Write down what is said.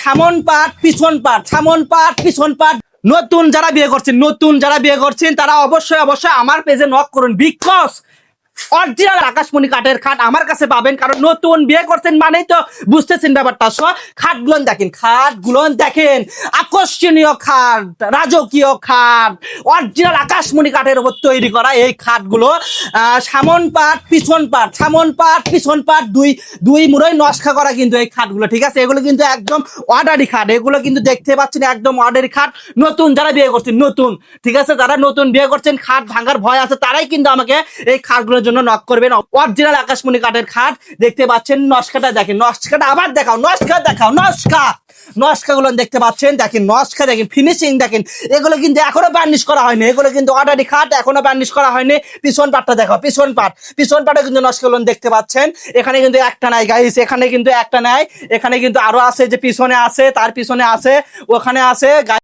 সামন পাট পিছন পাট, সামন পাট পিছন পাট। নতুন যারা বিয়ে করছেন তারা অবশ্যই আমার পেজে নক করুন, বিকজ অরিজিনাল আকাশমণি কাঠের খাট আমার কাছে পাবেন। কারণ নতুন বিয়ে করছেন মানেই তো বুঝতেছেন ব্যাপারটা। খাটগুলো দেখেন, আকর্ষণীয় খাট, রাজকীয় খাট, অরিজিনাল আকাশমণি কাঠের উপর তৈরি করা এই খাটগুলো। সামন পাট পিছন পাট দুই মুড়োই নকশা করা কিন্তু এই খাটগুলো, ঠিক আছে? এগুলো কিন্তু একদম অর্ডারি খাট, এগুলো কিন্তু দেখতে পাচ্ছেন একদম অর্ডারি খাট। নতুন যারা বিয়ে করছেন, ঠিক আছে, যারা নতুন বিয়ে করছেন, খাট ভাঙার ভয় আছে, তারাই কিন্তু আমাকে এই খাটগুলোর জন্য নক করবেন। অরিজিনাল আকাশমণি কাঠের খাট দেখতে পাচ্ছেন। নকশাটা দেখেন, নকশাটা আবার দেখাও, নকশাগুলো দেখতে পাচ্ছেন, দেখেন নকশা, দেখেন ফিনিশিং, দেখেন এগুলো কিন্তু এখনো বার্নিশ করা হয়নি, এগুলো কিন্তু অর্ডারি খাট, এখনো বার্নিশ করা হয়নি। পিছন পাটটা দেখাও, পিছন পাটে কিন্তু নকশাগুলো দেখতে পাচ্ছেন। এখানে কিন্তু একটা নাই গাইস, এখানে কিন্তু একটা নাই, এখানে কিন্তু আরো আছে, যে পিছনে আছে, তার পিছনে আছে, ওখানে আছে।